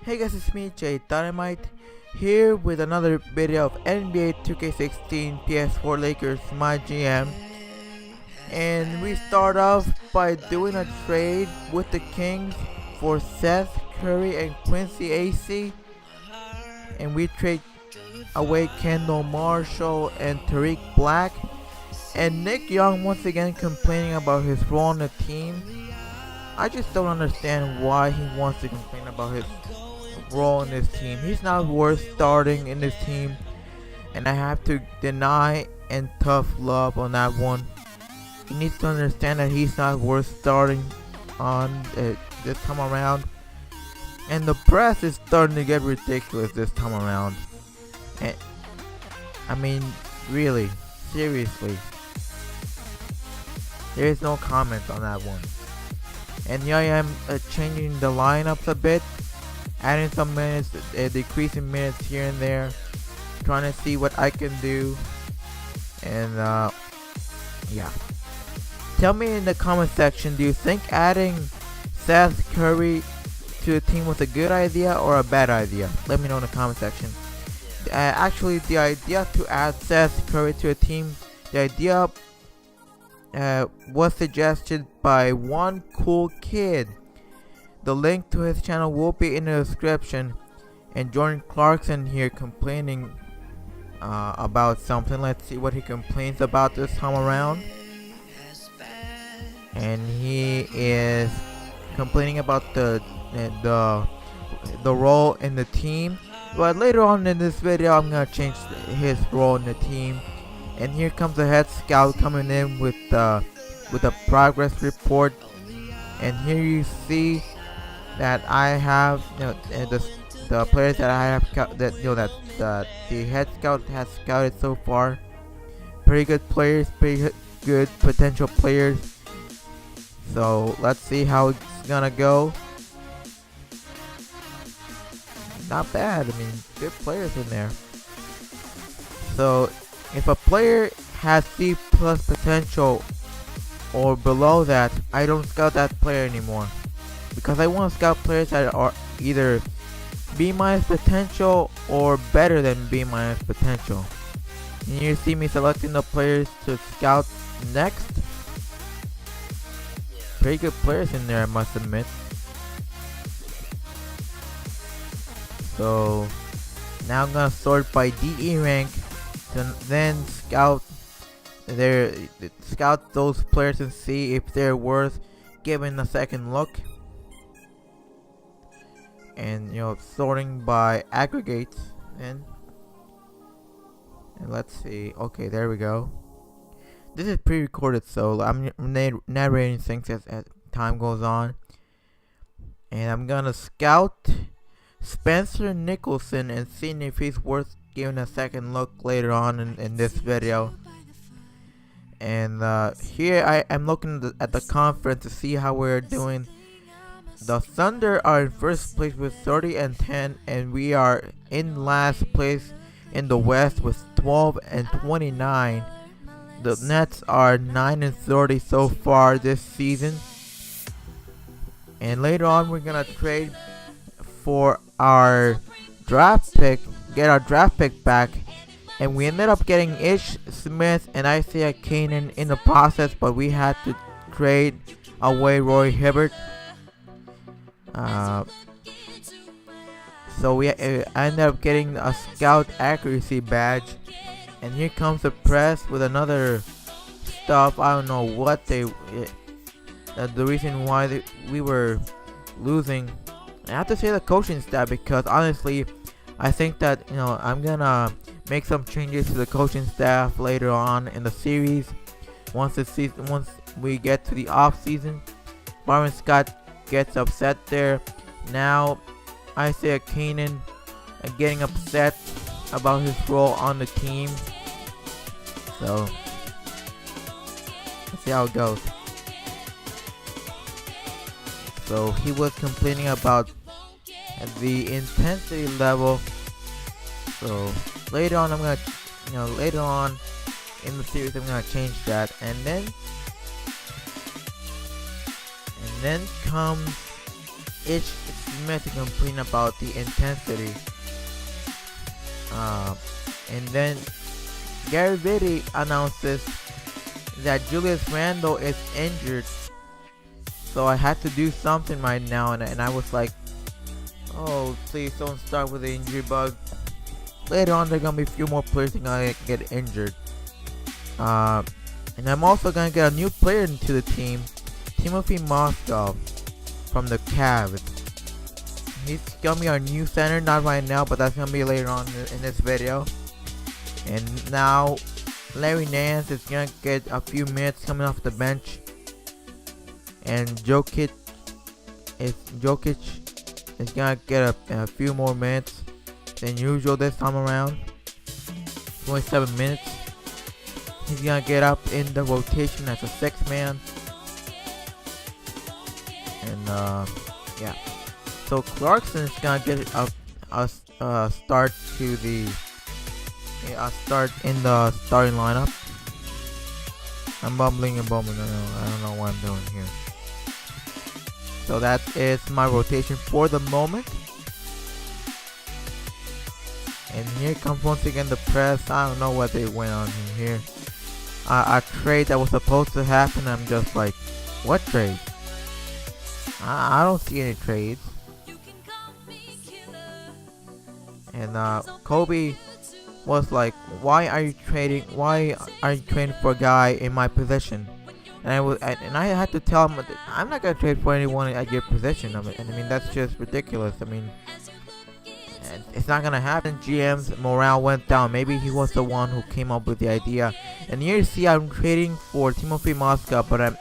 Hey guys, it's me, Jay Dynamite, here with another video of NBA 2K16 PS4 Lakers MyGM. And we start off by doing a trade with the Kings for Seth Curry and Quincy AC. And we trade away Kendall Marshall and Tariq Black. And Nick Young once again complaining about his role on the team. I just don't understand why he wants to complain about his role in this team. He's not worth starting in this team, and I have to deny and tough love on that one. He needs to understand that he's not worth starting on this time around. And the press is starting to get ridiculous this time around. And I mean, really, seriously, there is no comment on that one. And here I am changing the lineups a bit, adding some minutes, decreasing minutes here and there, trying to see what I can do. And yeah, tell me in the comment section, do you think adding Seth Curry to the team was a good idea or a bad idea? Let me know in the comment section. Actually, the idea to add Seth Curry to a team, the idea was suggested by one cool kid. The link to his channel will be in the description. And join Clarkson here complaining about something. Let's see what he complains about this time around. And he is complaining about the role in the team. But later on in this video, I'm gonna change his role in the team. And here comes the head scout coming in with a progress report. And here you see that I have, the players that I have that the head scout has scouted so far. Pretty good players, pretty good potential players. So let's see how it's gonna go. Not bad. I mean, good players in there. So if a player has C+ potential or below that, I don't scout that player anymore, because I want to scout players that are either B- potential or better than B- potential. And you see me selecting the players to scout next. Pretty good players in there, I must admit. So now I'm gonna sort by DE rank, then scout those players and see if they're worth giving a second look. And sorting by aggregates, and let's see. Okay, there we go. This is pre-recorded, so I'm narrating things as time goes on. And I'm gonna scout Spencer Nicholson and seeing if he's worth giving a second look later on in this video. And here I am looking at the conference to see how we're doing. The Thunder are in first place with 30-10, and we are in last place in the West with 12-29. The Nets are 9-30 so far this season. And later on, we're gonna trade for our draft pick, get our draft pick back, and we ended up getting Ish Smith and Isaiah Canaan in the process, but we had to trade away Roy Hibbert. So we ended up getting a scout accuracy badge. And here comes the press with another stuff. I don't know what the reason why we were losing. I have to say the coaching staff, because honestly, I think that I'm gonna make some changes to the coaching staff later on in the series. Once we get to the off season, Byron Scott gets upset there. Now Isaiah Canaan getting upset about his role on the team. So let's see how it goes. So he was complaining about the intensity level. So later on, I'm gonna, later on in the series, I'm gonna change that. And then comes Ish Smith to complain about the intensity. And then Gary Vitti announces that Julius Randle is injured. So I had to do something right now, and I was like, oh, please don't start with the injury bug. Later on, there are gonna be a few more players that are gonna get injured. And I'm also gonna get a new player into the team, Timothy Moskov from the Cavs. He's gonna be our new center, not right now, but that's gonna be later on in this video. And now Larry Nance is gonna get a few minutes coming off the bench, and Jokic is gonna get a few more minutes than usual this time around. 27 minutes. He's gonna get up in the rotation as a 6th man. And yeah. So Clarkson is gonna get a start to the start in the starting lineup. I'm bumbling. I don't know what I'm doing here. So that is my rotation for the moment. And here comes once again the press. I don't know what they went on here. A trade that was supposed to happen. I'm just like, what trade? I don't see any trades. And Kobe was like, why are you trading for a guy in my position? And I had to tell him, I'm not gonna trade for anyone at your position. I mean that's just ridiculous. I mean, it's not gonna happen. GM's morale went down. Maybe he was the one who came up with the idea. And here you see I'm trading for Timothy Moskov, but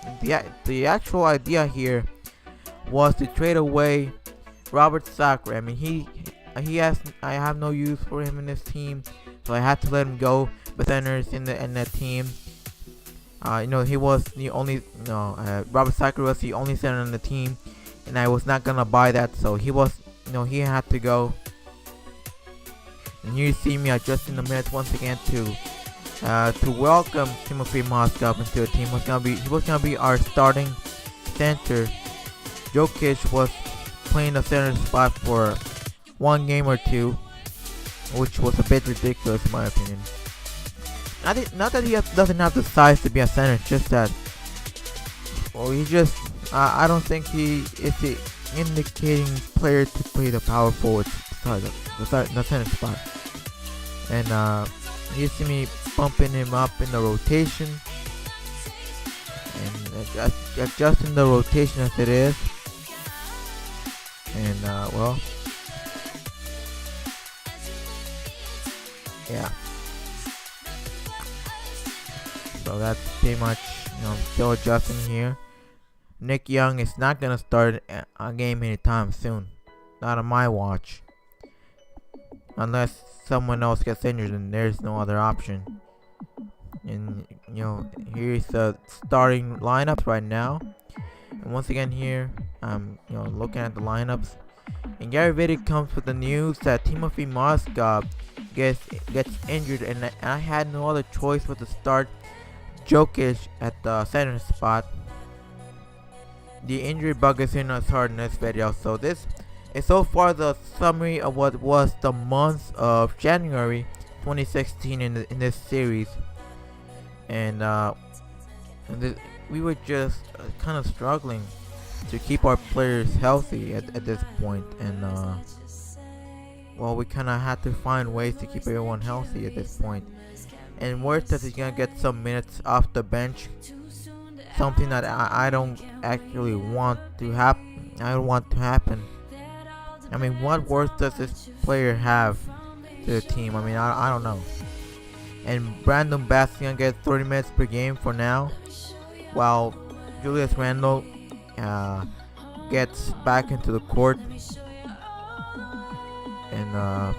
the actual idea here was to trade away Robert Sacre. I mean I have no use for him in this team, so I had to let him go. But centers in the team. He was the only. Robert Sacre was the only center on the team, and I was not gonna buy that. So he was. He had to go. And here you see me adjusting the minutes once again to welcome Timothy Moskov into the team. He was gonna be our starting center. Jokic was playing the center spot for one game or two, which was a bit ridiculous in my opinion. Not that he doesn't have the size to be a center, it's just that, well, he just, I don't think he is the indicating player to play the power forward side, the center spot. And you see me bumping him up in the rotation, and adjusting the rotation as it is. And well, yeah. So that's pretty much, I'm still adjusting here. Nick Young is not gonna start a game anytime soon, not on my watch, unless someone else gets injured, and there's no other option. And here's the starting lineups right now. And once again here, I'm looking at the lineups, and Gary Vitti comes with the news that Timothy Moskov gets injured, and I had no other choice but to start Jokic at the center spot. The injury bug is in us hard in this video. So this is so far the summary of what was the month of January 2016 in this series. And we were just kind of struggling to keep our players healthy at this point. And well, we kind of had to find ways to keep everyone healthy at this point. And worse that he's gonna get some minutes off the bench, something that I don't actually want to happen. I don't want to happen. I mean, what worth does this player have to the team? I mean, I don't know. And Brandon Bass is gonna get 30 minutes per game for now, while Julius Randle gets back into the court. And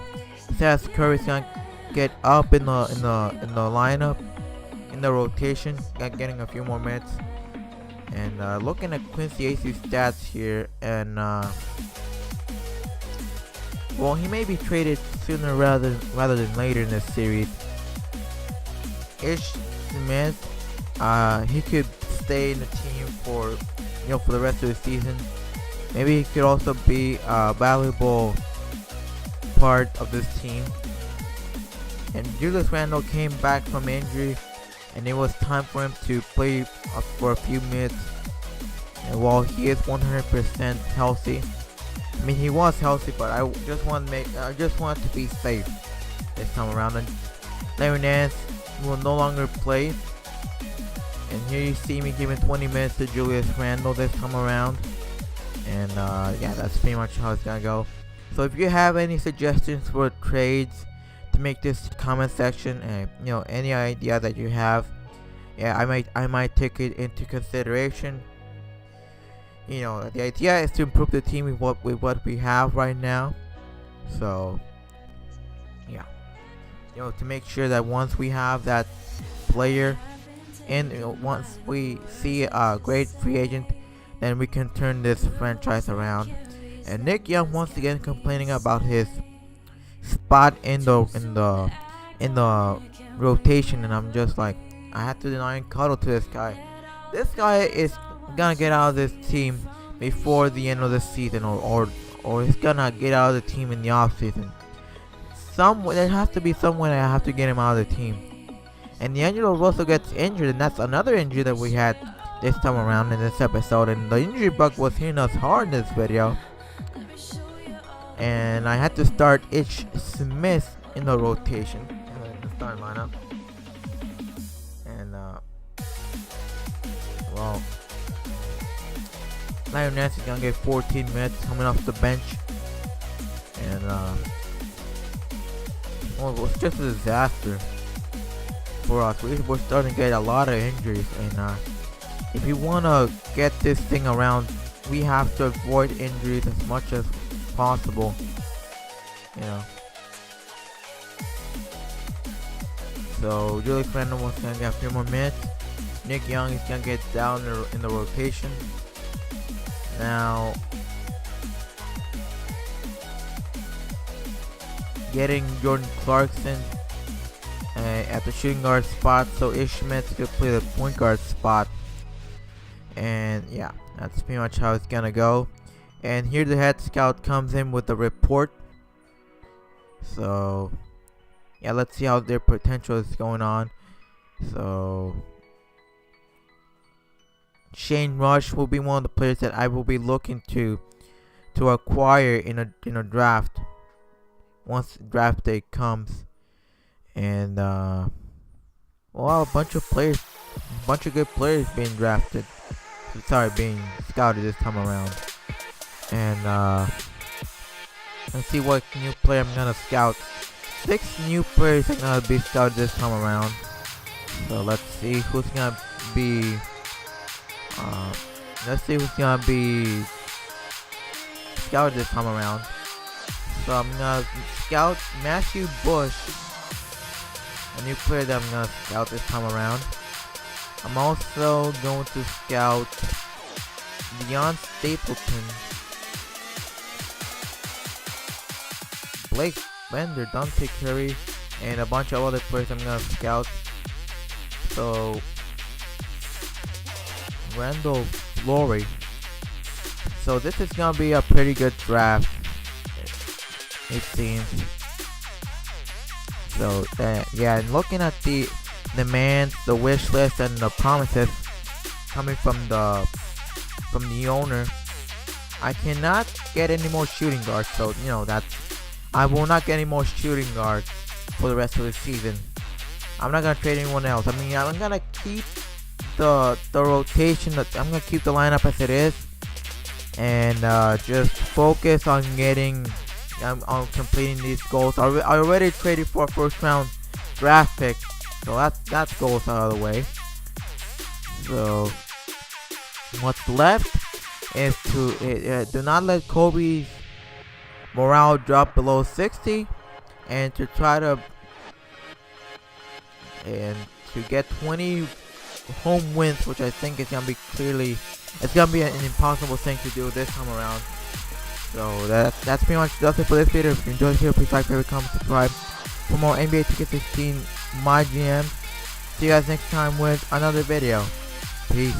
Seth Curry's gonna get up in the lineup, in the rotation, getting a few more minutes. And looking at Quincy Ace's stats here, and well, he may be traded sooner rather than later in this series. Ish Smith, he could stay in the team for the rest of the season. Maybe he could also be a valuable part of this team. And Julius Randle came back from injury, and it was time for him to play for a few minutes. And while he is 100% healthy, I mean he was healthy, but I just want to be safe this time around. And Larry Nance will no longer play. And here you see me giving 20 minutes to Julius Randle this time around. And yeah, that's pretty much how it's gonna go. So if you have any suggestions for trades, to make this comment section, and any idea that you have, yeah, I might take it into consideration. The idea is to improve the team with what we have right now. So yeah, to make sure that once we have that player, and once we see a great free agent, then we can turn this franchise around. And Nick Young once again complaining about his spot in the rotation, and I'm just like, I have to deny and cuddle to this guy. This guy is gonna get out of this team before the end of the season, or he's gonna get out of the team in the off season. There has to be some way I have to get him out of the team. And D'Angelo Russell gets injured, and that's another injury that we had this time around in this episode. And the injury bug was hitting us hard in this video. And I had to start Ish Smith in the rotation, in the starting lineup. And well, Larry Nance is gonna get 14 minutes coming off the bench. And well, it was just a disaster for us. We're starting to get a lot of injuries, and if we want to get this thing around, we have to avoid injuries as much as possible. So Julius Randle was gonna get a few more minutes. Nick Young is gonna get down in the rotation. Now getting Jordan Clarkson at the shooting guard spot, so Ish Smith could play the point guard spot. And yeah, that's pretty much how it's gonna go. And here the head scout comes in with a report. So yeah, let's see how their potential is going on. So Shane Rush will be one of the players that I will be looking to acquire in a draft once draft day comes. And well, a bunch of good players being drafted. Being scouted this time around. And let's see what new player I'm gonna scout. 6 new players are gonna be scouted this time around. So let's see who's gonna be. Scouted this time around. So I'm gonna scout Matthew Bush, a new player that I'm gonna scout this time around. I'm also going to scout Deion Stapleton, Blake Bender, Dante Curry, and a bunch of other players I'm gonna scout. So Randle Flory. So this is gonna be a pretty good draft, it seems. So yeah, and looking at the demands, the wish list, and the promises coming from the owner, I cannot get any more shooting guards. So I will not get any more shooting guards for the rest of the season. I'm not gonna trade anyone else. I mean, I'm gonna keep the rotation. I'm gonna keep the lineup as it is, and just focus on on completing these goals. I already traded for a first round draft pick, so that goes out of the way. So what's left is to do not let Kobe's morale drop below 60, and to try to get 20 home wins, which I think is gonna be an impossible thing to do this time around. So that's pretty much does it for this video. If you enjoyed the video, please like, favorite, comment, subscribe for more NBA 2K16 MyGM. See you guys next time with another video. Peace.